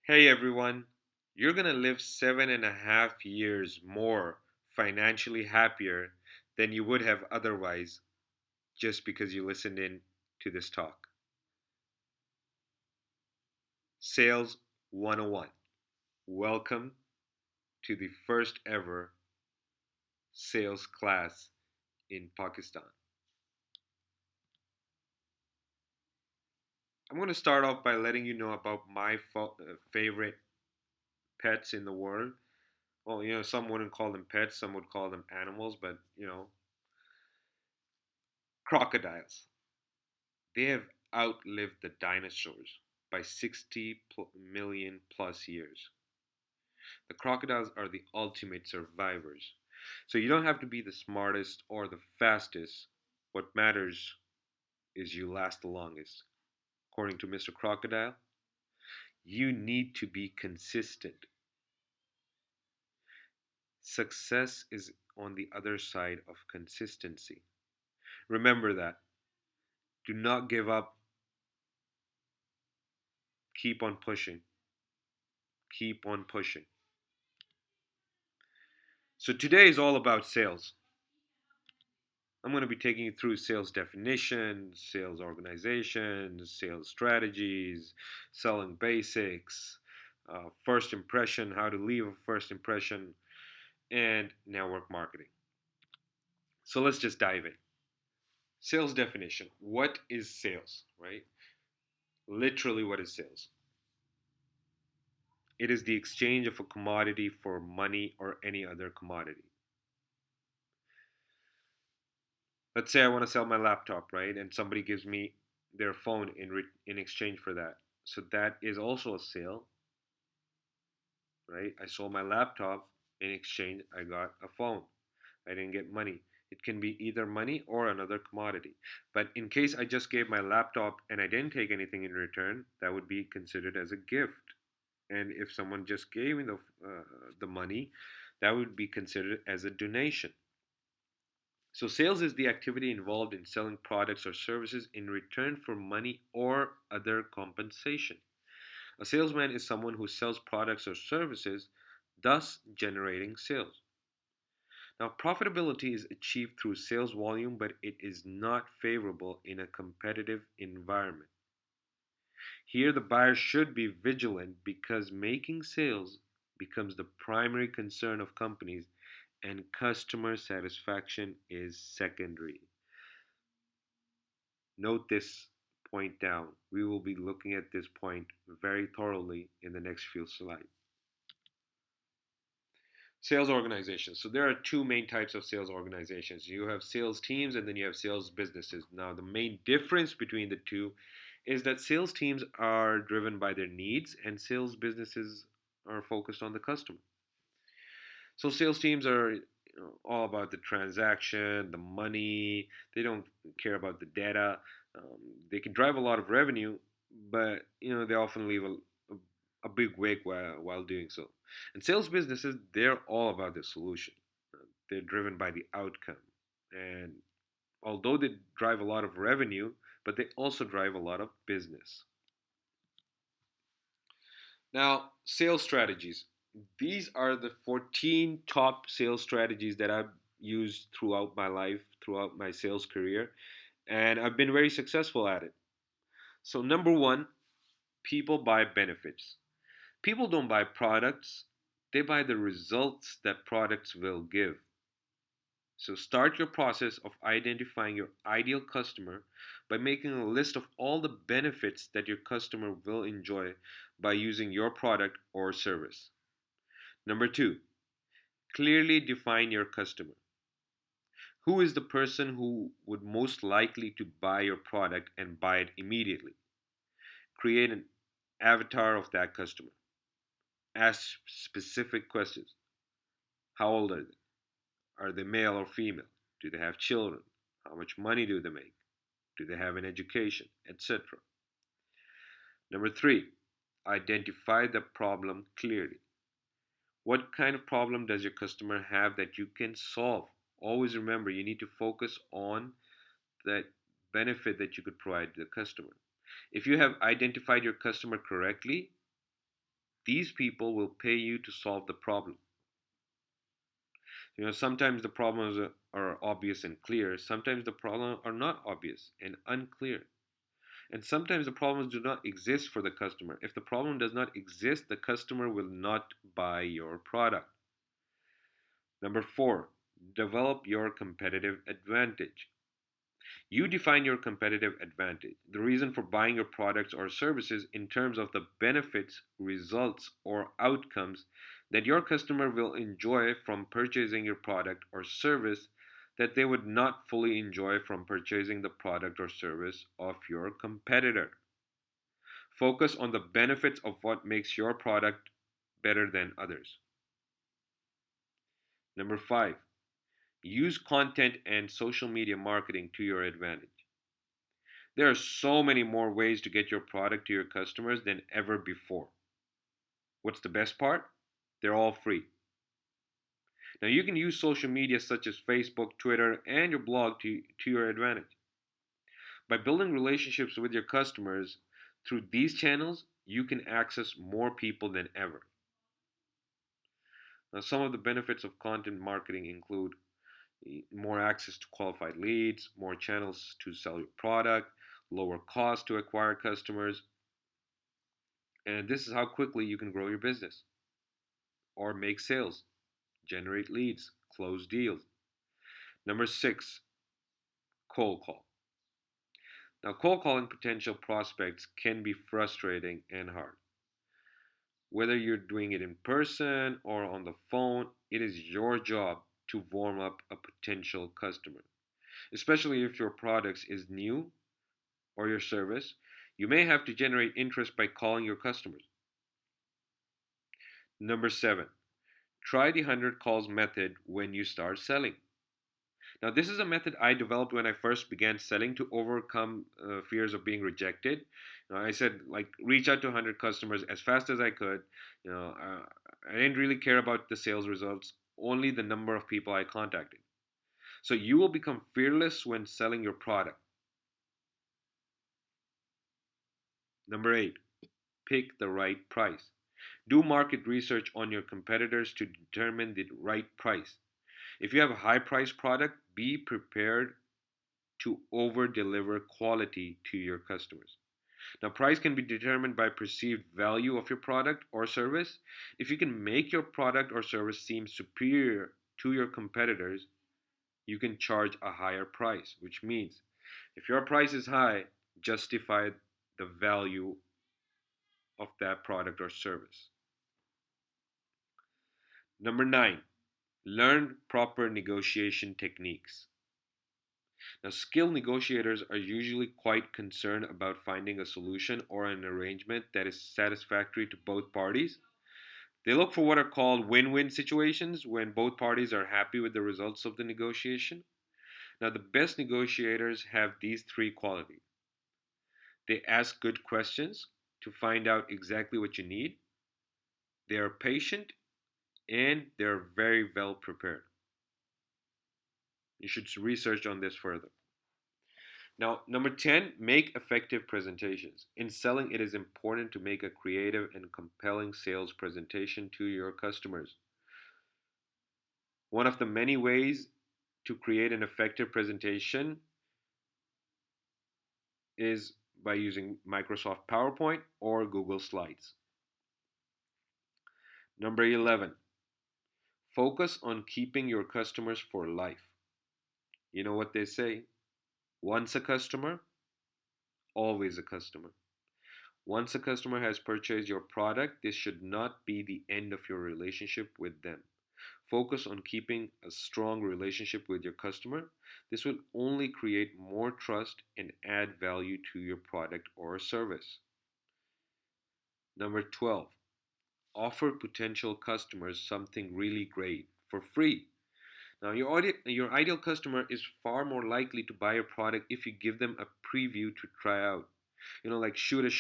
Hey everyone, you're gonna live 7.5 years more financially happier than you would have otherwise just because you listened in to this talk. Sales 101. Welcome to the first ever sales class in Pakistan. I'm going to start off by letting you know about my favorite pets in the world. Well, some wouldn't call them pets, some would call them animals, but crocodiles. They have outlived the dinosaurs by 60 million plus years. The crocodiles are the ultimate survivors. So you don't have to be the smartest or the fastest. What matters is you last the longest. According to Mr. Crocodile, you need to be consistent. Success is on the other side of consistency. Remember that. Do not give up. Keep on pushing. Keep on pushing. So today is all about sales. I'm going to be taking you through sales definitions, sales organizations, sales strategies, selling basics, first impression, how to leave a first impression, and network marketing. So let's just dive in. Sales definition. What is sales, right? Literally, what is sales? It is the exchange of a commodity for money or any other commodity. Let's say I want to sell my laptop, right? And somebody gives me their phone in exchange for that. So that is also a sale, right? I sold my laptop. In exchange, I got a phone. I didn't get money. It can be either money or another commodity. But in case I just gave my laptop and I didn't take anything in return, that would be considered as a gift. And if someone just gave me the money, that would be considered as a donation. So sales is the activity involved in selling products or services in return for money or other compensation. A salesman is someone who sells products or services, thus generating sales. Now, profitability is achieved through sales volume, but it is not favorable in a competitive environment. Here, the buyer should be vigilant because making sales becomes the primary concern of companies and customer satisfaction is secondary. Note this point down. We will be looking at this point very thoroughly in the next few slides. Sales organizations. So there are two main types of sales organizations. You have sales teams and then you have sales businesses. Now, the main difference between the two is that sales teams are driven by their needs and sales businesses are focused on the customer. So sales teams are all about the transaction, the money. They don't care about the data. They can drive a lot of revenue, but they often leave a big wake while doing so. And sales businesses, they're all about the solution. They're driven by the outcome. And although they drive a lot of revenue, but they also drive a lot of business. Now, sales strategies. These are the 14 top sales strategies that I've used throughout my life, throughout my sales career, and I've been very successful at it. So, number one, people buy benefits. People don't buy products, they buy the results that products will give. So, start your process of identifying your ideal customer by making a list of all the benefits that your customer will enjoy by using your product or service. Number two, clearly define your customer. Who is the person who would most likely to buy your product and buy it immediately? Create an avatar of that customer. Ask specific questions. How old are they? Are they male or female? Do they have children? How much money do they make? Do they have an education? Etc. Number three, identify the problem clearly. What kind of problem does your customer have that you can solve? Always remember, you need to focus on that benefit that you could provide to the customer. If you have identified your customer correctly, These people will pay you to solve the problem. Sometimes the problems are obvious and clear. Sometimes the problems are not obvious and unclear. And sometimes the problems do not exist for the customer. If the problem does not exist, the customer will not buy your product. Number four, develop your competitive advantage. You define your competitive advantage, the reason for buying your products or services in terms of the benefits, results, or outcomes that your customer will enjoy from purchasing your product or service that they would not fully enjoy from purchasing the product or service of your competitor. Focus on the benefits of what makes your product better than others. Number five, use content and social media marketing to your advantage. There are so many more ways to get your product to your customers than ever before. What's the best part? They're all free. Now, you can use social media such as Facebook, Twitter, and your blog to your advantage. By building relationships with your customers through these channels, you can access more people than ever. Now, some of the benefits of content marketing include more access to qualified leads, more channels to sell your product, lower cost to acquire customers, and this is how quickly you can grow your business or make sales, generate leads, close deals. Number six, cold call. Now, cold calling potential prospects can be frustrating and hard. Whether you're doing it in person or on the phone, it is your job to warm up a potential customer, especially if your product is new or your service. You may have to generate interest by calling your customers. Number seven, try the 100 calls method when you start selling. Now, this is a method I developed when I first began selling to overcome fears of being rejected. I said, like, reach out to 100 customers as fast as I could. I didn't really care about the sales results, only the number of people I contacted. So you will become fearless when selling your product. Number eight, pick the right price. Do market research on your competitors to determine the right price. If you have a high price product, be prepared to over deliver quality to your customers. Now, price can be determined by perceived value of your product or service. If you can make your product or service seem superior to your competitors, you can charge a higher price, which means if your price is high, justify the value of that product or service. Number nine, learn proper negotiation techniques. Now, skilled negotiators are usually quite concerned about finding a solution or an arrangement that is satisfactory to both parties. They look for what are called win win situations when both parties are happy with the results of the negotiation. Now, the best negotiators have these three qualities: they ask good questions to find out exactly what you need, they are patient, and they're very well prepared. You should research on this further. Now, number 10, make effective presentations. In selling, it is important to make a creative and compelling sales presentation to your customers. One of the many ways to create an effective presentation is by using Microsoft PowerPoint or Google Slides. Number 11, focus on keeping your customers for life. You know what they say? Once a customer, always a customer. Once a customer has purchased your product, this should not be the end of your relationship with them. Focus on keeping a strong relationship with your customer. This will only create more trust and add value to your product or service. Number 12, offer potential customers something really great for free. Now, your ideal customer is far more likely to buy your product if you give them a preview to try out. Like shoot a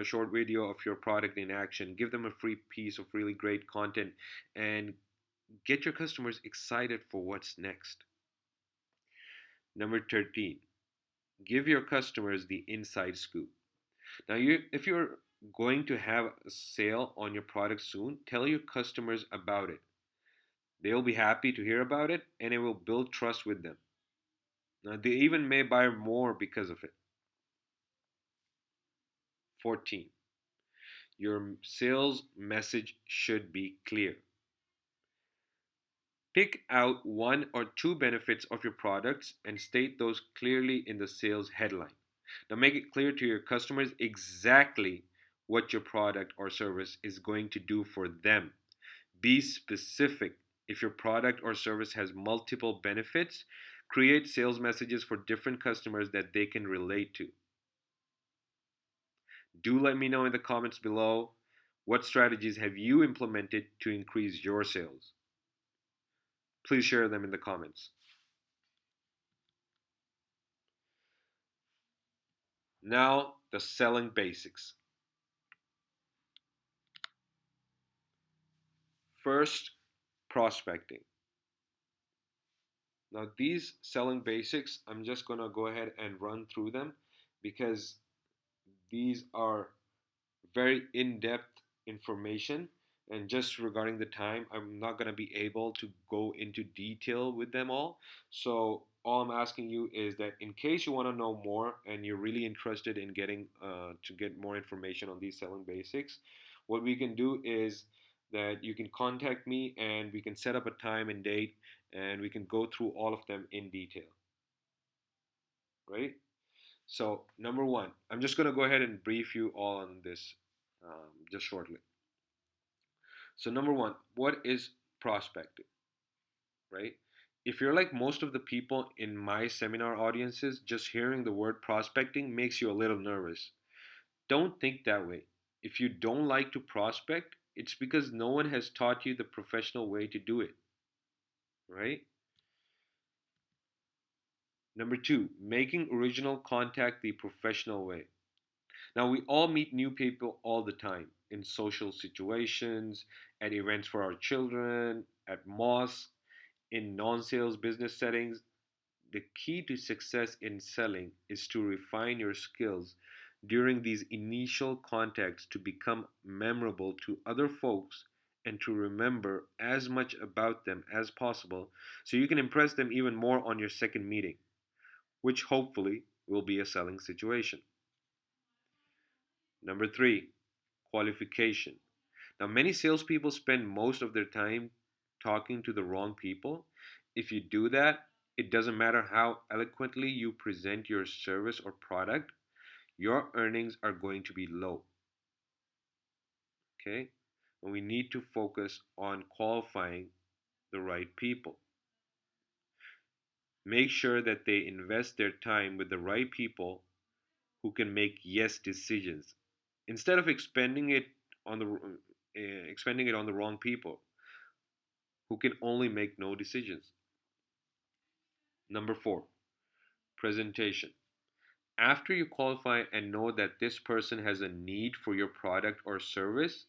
short video of your product in action, give them a free piece of really great content, and get your customers excited for what's next. Number 13, give your customers the inside scoop. Now, if you're going to have a sale on your product soon, tell your customers about it. They'll be happy to hear about it and it will build trust with them. Now, they even may buy more because of it. 14. Your sales message should be clear. Pick out one or two benefits of your products and state those clearly in the sales headline. Now, make it clear to your customers exactly what your product or service is going to do for them. Be specific. If your product or service has multiple benefits, create sales messages for different customers that they can relate to. Do let me know in the comments below what strategies have you implemented to increase your sales. Please share them in the comments. Now, the selling basics. First, prospecting. Now, these selling basics, I'm just going to go ahead and run through them because these are very in-depth information, and just regarding the time, I'm not going to be able to go into detail with them all. So all I'm asking you is that in case you want to know more and you're really interested in getting to get more information on these selling basics, what we can do is that you can contact me and we can set up a time and date and we can go through all of them in detail, right? So number one, I'm just going to go ahead and brief you all on this just shortly. So number one, what is prospecting, right? If you're like most of the people in my seminar audiences, just hearing the word prospecting makes you a little nervous. Don't think that way. If you don't like to prospect, it's because no one has taught you the professional way to do it, right? Number two, making original contact the professional way. Now, we all meet new people all the time in social situations, at events for our children, at mosques, in non sales business settings. The key to success in selling is to refine your skills during these initial contacts to become memorable to other folks and to remember as much about them as possible so you can impress them even more on your second meeting, which hopefully will be a selling situation. Number three, qualification. Now, many salespeople spend most of their time talking to the wrong people. If you do that, it doesn't matter how eloquently you present your service or product, your earnings are going to be low. Okay? And we need to focus on qualifying the right people. Make sure that they invest their time with the right people who can make yes decisions instead of on the expending it on the wrong people who can only make no decisions. Number four, presentation. After you qualify and know that this person has a need for your product or service,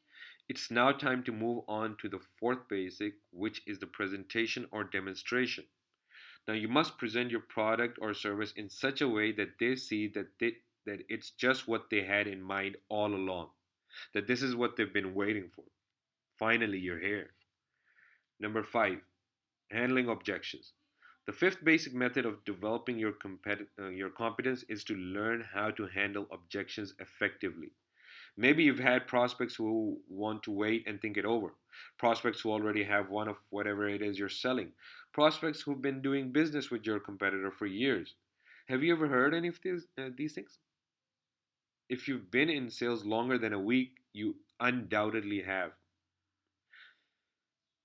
it's now time to move on to the fourth basic, which is the presentation or demonstration. Now, you must present your product or service in such a way that they see that it's just what they had in mind all along, that this is what they've been waiting for. Finally, you're here. Number five, handling objections. The fifth basic method of developing your competence is to learn how to handle objections effectively. Maybe you've had prospects who want to wait and think it over, prospects who already have one of whatever it is you're selling, prospects who've been doing business with your competitor for years. Have you ever heard any of these things? If you've been in sales longer than a week, you undoubtedly have.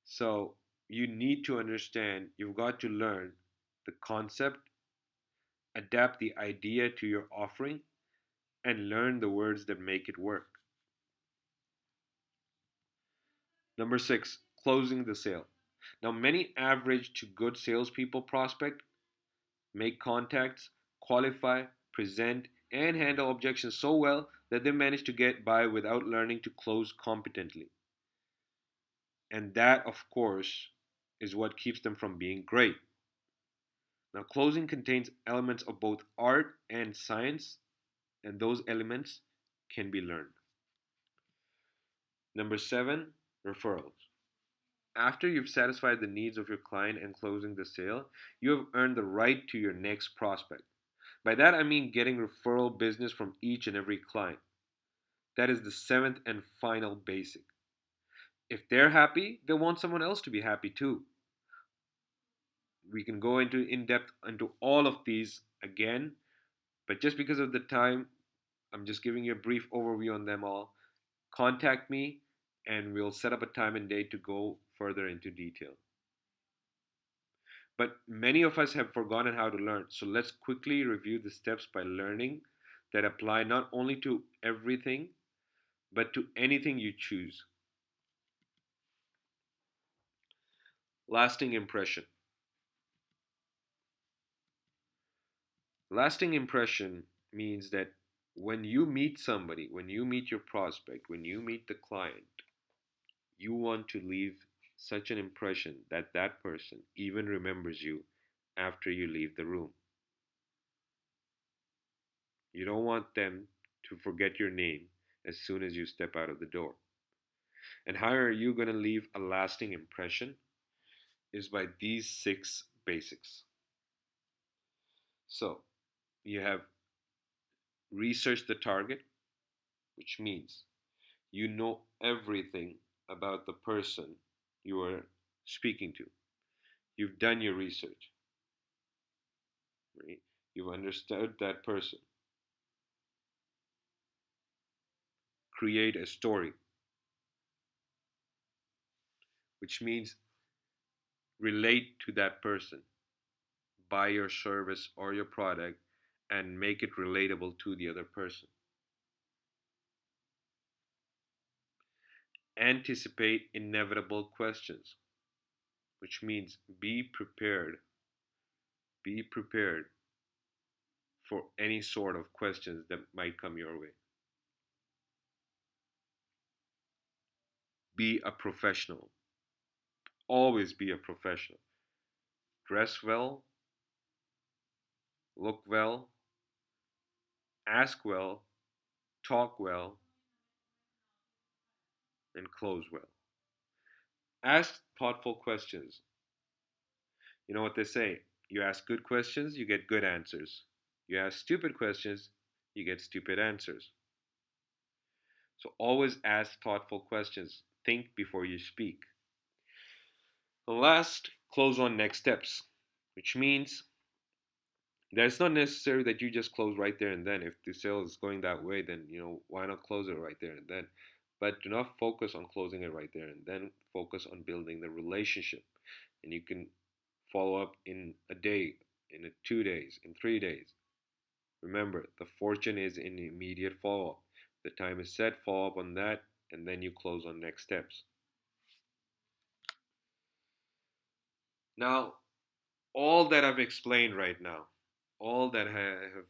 So you need to understand, you've got to learn the concept, adapt the idea to your offering, and learn the words that make it work. Number six, closing the sale. Now, many average to good salespeople prospect, make contacts, qualify, present, and handle objections so well that they manage to get by without learning to close competently. And that, of course, is what keeps them from being great. Now, closing contains elements of both art and science, and those elements can be learned. Number seven, referrals. After you've satisfied the needs of your client and closing the sale, you have earned the right to your next prospect. By that I mean getting referral business from each and every client. That is the seventh and final basic. If they're happy, they want someone else to be happy too. We can go into in depth into all of these again, but just because of the time, I'm just giving you a brief overview on them all. Contact me and we'll set up a time and date to go further into detail. But many of us have forgotten how to learn. So let's quickly review the steps by learning that apply not only to everything, but to anything you choose. Lasting impression. Lasting impression means that when you meet somebody, when you meet your prospect, when you meet the client, you want to leave such an impression that that person even remembers you after you leave the room. You don't want them to forget your name as soon as you step out of the door. And how are you going to leave a lasting impression? Is by these six basics. So, you have researched the target, which means you know everything about the person you are speaking to. You've done your research, right? You've understood that person. Create a story, which means relate to that person. Buy your service or your product and make it relatable to the other person. Anticipate inevitable questions, which means be prepared for any sort of questions that might come your way. Be a professional. Always be a professional. Dress well, look well, ask well, talk well, and close well. Ask thoughtful questions. You know what they say? You ask good questions, you get good answers. You ask stupid questions, you get stupid answers. So always ask thoughtful questions. Think before you speak. The last, close on next steps, which means that it's not necessary that you just close right there and then. If the sale is going that way, then why not close it right there and then? But do not focus on closing it right there and then. Focus on building the relationship, and you can follow up in a day, in 2 days, in 3 days. Remember, the fortune is in immediate follow up. The time is set, follow up on that, and then you close on next steps. Now, all that I've explained right now, all that I have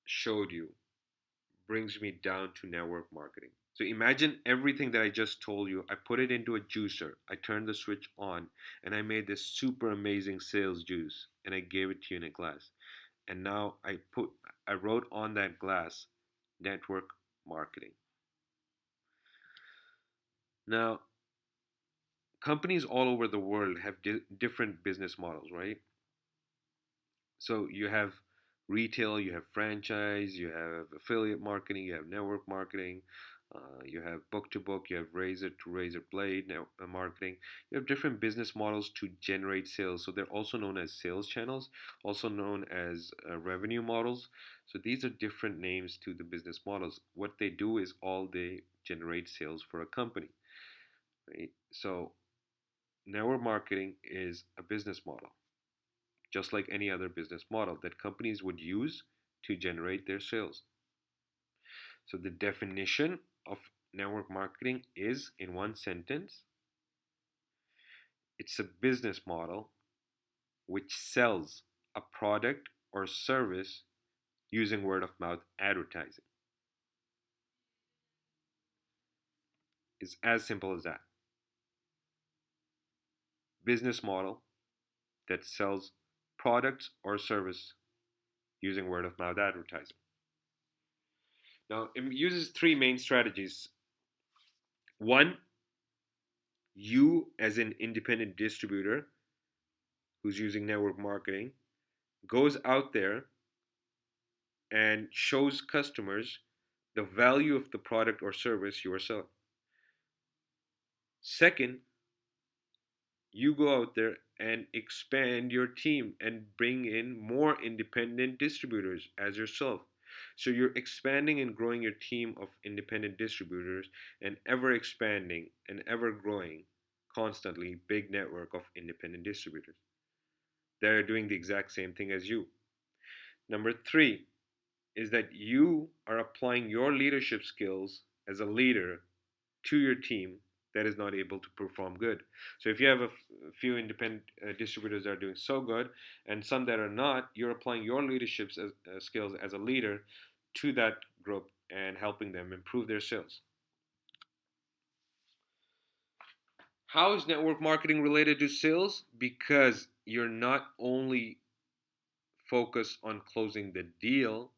showed you, brings me down to network marketing. So imagine everything that I just told you. I put it into a juicer. I turned the switch on and I made this super amazing sales juice and I gave it to you in a glass. And now I wrote on that glass network marketing. Now, companies all over the world have different business models, right? So you have retail, you have franchise, you have affiliate marketing, you have network marketing, you have book to book, you have razor to razor blade marketing. You have different business models to generate sales. So they're also known as sales channels, also known as revenue models. So these are different names to the business models. What they do is all they generate sales for a company, right? So network marketing is a business model just like any other business model that companies would use to generate their sales. So, the definition of network marketing is in one sentence, it's a business model which sells a product or service using word of mouth advertising. It's as simple as that. Business model that sells products or service using word of mouth advertising. Now, it uses three main strategies. One You, as an independent distributor who's using network marketing, goes out there and shows customers the value of the product or service you are selling. Second, you go out there and expand your team and bring in more independent distributors as yourself. So you're expanding and growing your team of independent distributors and ever expanding and ever growing constantly big network of independent distributors that are doing the exact same thing as you. Number three is that you are applying your leadership skills as a leader to your team that is not able to perform good. So if you have a few independent distributors that are doing so good and some that are not, you're applying your leadership skills as a leader to that group and helping them improve their sales. How is network marketing related to sales? Because you're not only focused on closing the deal,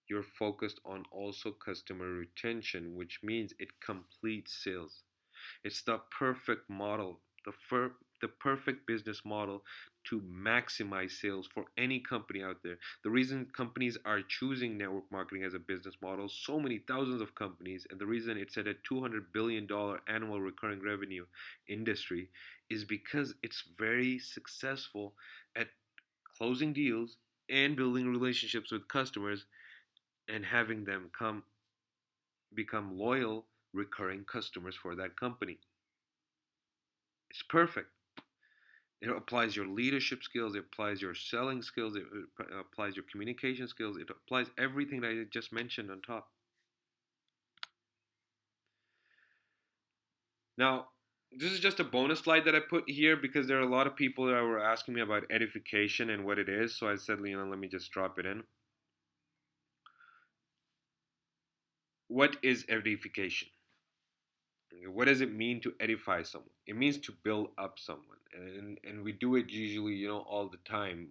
you're focused on also customer retention, which means it completes sales. It's the perfect model, the perfect business model to maximize sales for any company out there. The reason companies are choosing network marketing as a business model, so many thousands of companies, and the reason it's at a $200 billion annual recurring revenue industry is because it's very successful at closing deals and building relationships with customers and having them come become loyal recurring customers for that company. It's perfect. It applies your leadership skills, it applies your selling skills, it applies your communication skills, it applies everything that I just mentioned on top. Now, this is just a bonus slide that I put here because there are a lot of people that were asking me about edification and what it is. So I said, let me just drop it in. What is edification? What does it mean to edify someone? It means to build up someone. And we do it usually, all the time.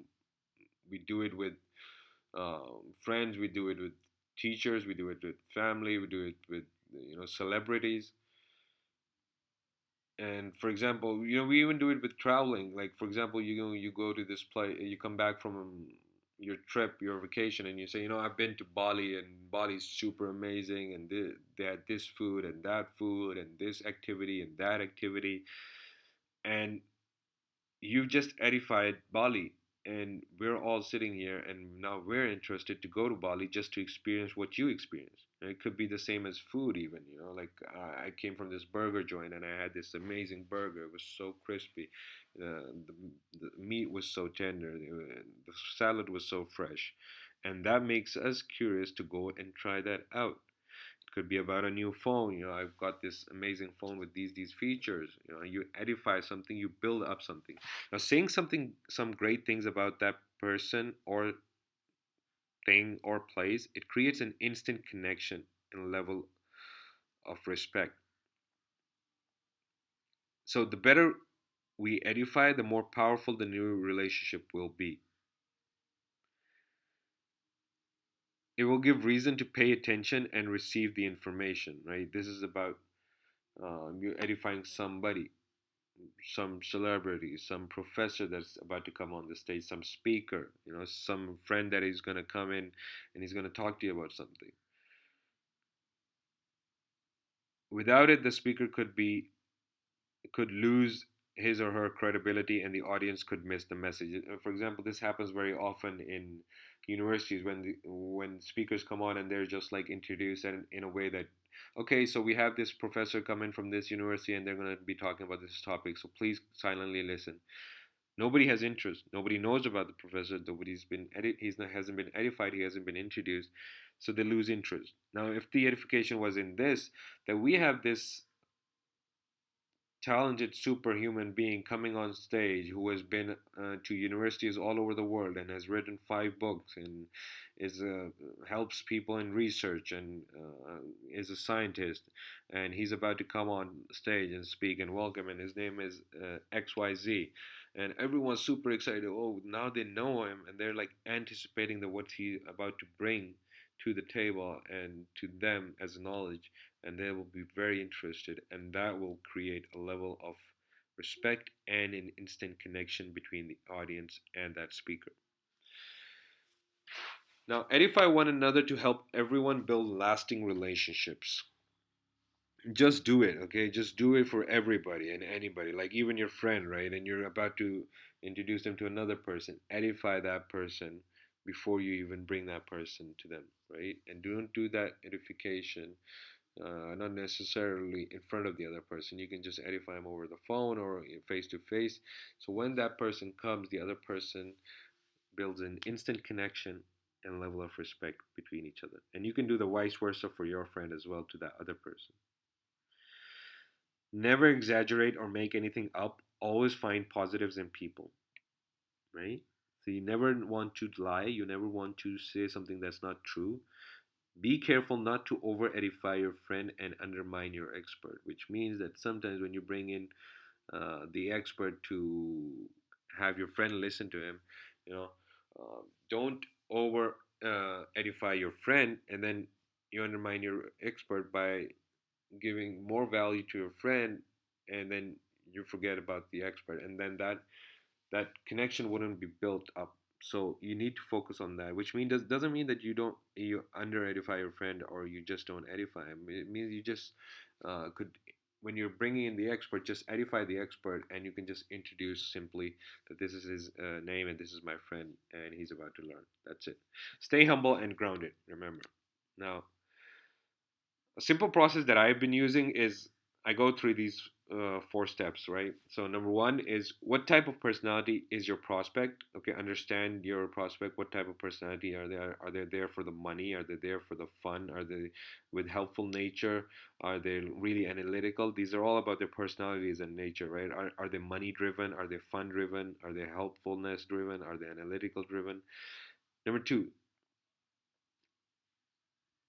We do it with friends, we do it with teachers, we do it with family, we do it with celebrities. And for example, we even do it with traveling. Like for example, you go to this place, you come back from your trip, your vacation, and you say, I've been to Bali, and Bali's super amazing, and they had this food and that food and this activity and that activity, and you've just edified Bali, and we're all sitting here, and now we're interested to go to Bali just to experience what you experienced. And it could be the same as food, even. Like I came from this burger joint, and I had this amazing burger. It was so crispy, the meat was so tender, the salad was so fresh, and that makes us curious to go and try that out. Could be about a new phone. I've got this amazing phone with these features. You edify something, you build up something. Now, saying some great things about that person or thing or place, it creates an instant connection and level of respect. So the better we edify, the more powerful the new relationship will be. It will give reason to pay attention and receive the information, right? This is about you edifying somebody, some celebrity, some professor that's about to come on the stage, some speaker, some friend that is going to come in and he's going to talk to you about something. Without it, the speaker could lose his or her credibility and the audience could miss the message. For example, this happens very often in universities when speakers come on and they're just like introduced and in a way that, okay, so we have this professor coming from this university and they're going to be talking about this topic, so please silently listen. Nobody has interest. Nobody knows about the professor. Hasn't been edified. He hasn't been introduced, so they lose interest. Now, if the edification was in this, that we have this talented superhuman being coming on stage who has been to universities all over the world and has written 5 books and is helps people in research and is a scientist, and he's about to come on stage and speak and welcome, and his name is XYZ, and everyone's super excited. Oh, now they know him and they're like anticipating what he's about to bring to the table and to them as knowledge and they will be very interested, and that will create a level of respect and an instant connection between the audience and that speaker. Now, edify one another to help everyone build lasting relationships. Just do it, okay? Just do it for everybody and anybody, like even your friend, right? And you're about to introduce them to another person. Edify that person before you even bring that person to them, right? And don't do that edification not necessarily in front of the other person. You can just edify them over the phone or face to face. So when that person comes, the other person builds an instant connection and level of respect between each other. And you can do the vice versa for your friend as well to that other person. Never exaggerate or make anything up. Always find positives in people, right? So you never want to lie. You never want to say something that's not true. Be careful not to over edify your friend and undermine your expert, which means that sometimes when you bring in the expert to have your friend listen to him, you know, don't over edify your friend and then you undermine your expert by giving more value to your friend and then you forget about the expert and then that connection wouldn't be built up. So you need to focus on that, which means doesn't mean that you under edify your friend or you just don't edify him. It means you just could when you're bringing in the expert, just edify the expert, and you can just introduce simply that this is his name and this is my friend, and he's about to learn. That's it. Stay humble and grounded. Remember. Now, a simple process that I've been using is I go through these four steps, right? So number one is what type of personality is your prospect? Okay, understand your prospect. What type of personality are they? Are they there for the money? Are they there for the fun? Are they with helpful nature? Are they really analytical? These are all about their personalities and nature, right? Are they money driven? Are they fun driven? Are they helpfulness driven? Are they analytical driven? Number two,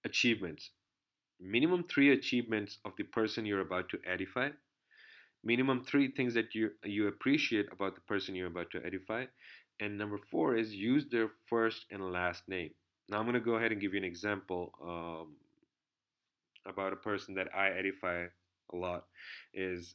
achievements. Minimum three achievements of the person you're about to edify. Minimum three things that you appreciate about the person you're about to edify. And number four is use their first and last name. Now I'm going to go ahead and give you an example about a person that I edify a lot. Is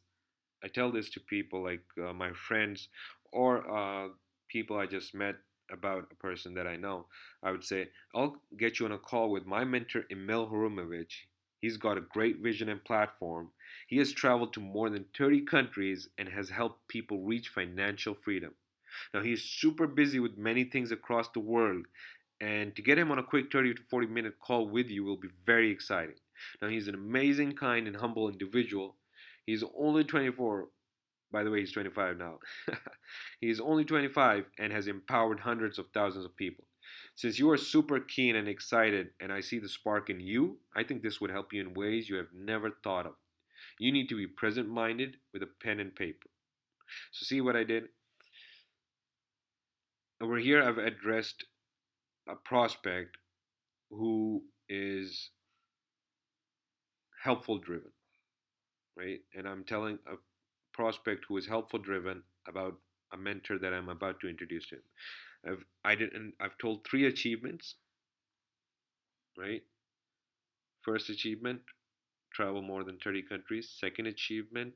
I tell this to people like my friends or people I just met about a person that I know. I would say, I'll get you on a call with my mentor, Emil Horumovich. He's got a great vision and platform. He has traveled to more than 30 countries and has helped people reach financial freedom. Now, he's super busy with many things across the world, and to get him on a quick 30 to 40-minute call with you will be very exciting. Now, he's an amazing, kind, and humble individual. He's only 24. By the way, he's 25 now. He's only 25 and has empowered hundreds of thousands of people. Since you are super keen and excited, and I see the spark in you, I think this would help you in ways you have never thought of. You need to be present minded with a pen and paper. So, see what I did? Over here, I've addressed a prospect who is helpful driven, right? And I'm telling a prospect who is helpful driven about a mentor that I'm about to introduce to him. I've told three achievements, right? First achievement, travel more than 30 countries. Second achievement,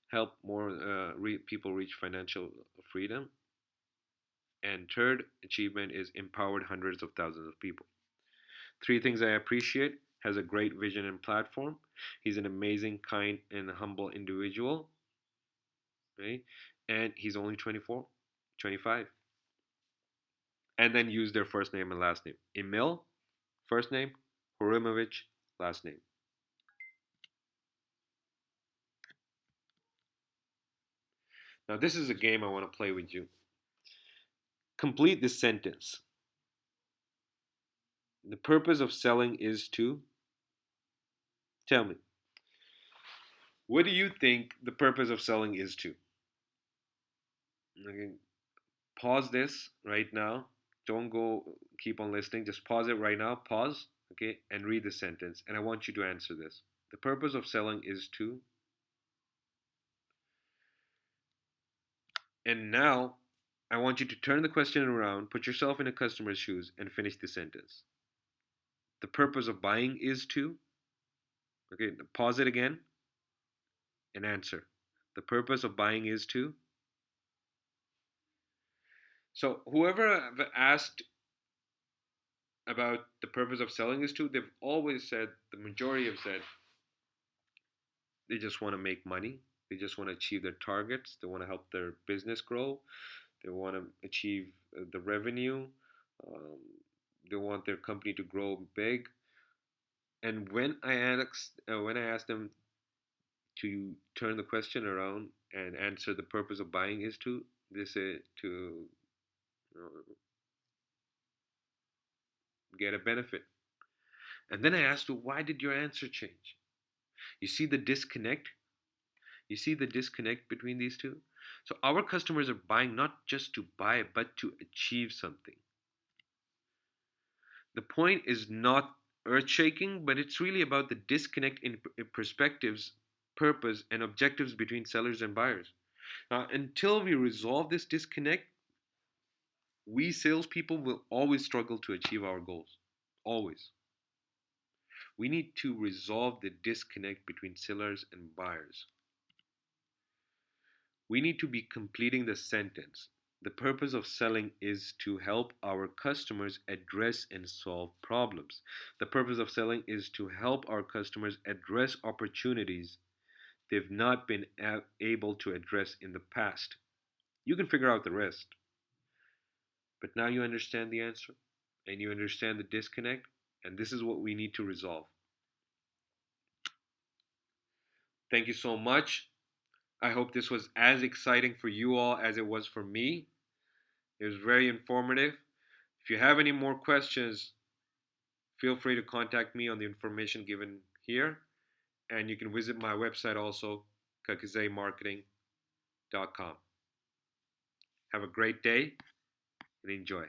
help more people reach financial freedom. And third achievement is empowered hundreds of thousands of people. Three things I appreciate: has a great vision and platform. He's an amazing, kind, and humble individual, right? And he's only 24, 25. And then use their first name and last name. Emil, first name; Horimovich, last name. Now, this is a game I want to play with you. Complete this sentence. The purpose of selling is to. Tell me, what do you think the purpose of selling is to? Okay, pause this right now. Don't go keep on listening. Just pause it right now. Pause, okay, and read the sentence. And I want you to answer this. The purpose of selling is to. And now I want you to turn the question around, put yourself in a customer's shoes, and finish the sentence. The purpose of buying is to. Okay, pause it again and answer. The purpose of buying is to. So whoever I've asked about the purpose of selling is to, they've always said, the majority have said, they just want to make money. They just want to achieve their targets. They want to help their business grow. They want to achieve the revenue. Um, they want their company to grow big. And when I asked them to turn the question around and answer the purpose of buying is to, they say to get a benefit. And then I asked her, why did your answer change? You see the disconnect? You see the disconnect between these two? So our customers are buying not just to buy, but to achieve something. The point is not earth shaking, but it's really about the disconnect in perspectives, purpose, and objectives between sellers and buyers. Now, until we resolve this disconnect, we salespeople will always struggle to achieve our goals. Always. We need to resolve the disconnect between sellers and buyers. We need to be completing the sentence. The purpose of selling is to help our customers address and solve problems. The purpose of selling is to help our customers address opportunities they've not been able to address in the past. You can figure out the rest, but now you understand the answer and you understand the disconnect, and this is what we need to resolve. Thank you so much. I hope this was as exciting for you all as it was for me. It was very informative. If you have any more questions, feel free to contact me on the information given here. And you can visit my website also, kakizaymarketing.com. Have a great day and enjoy.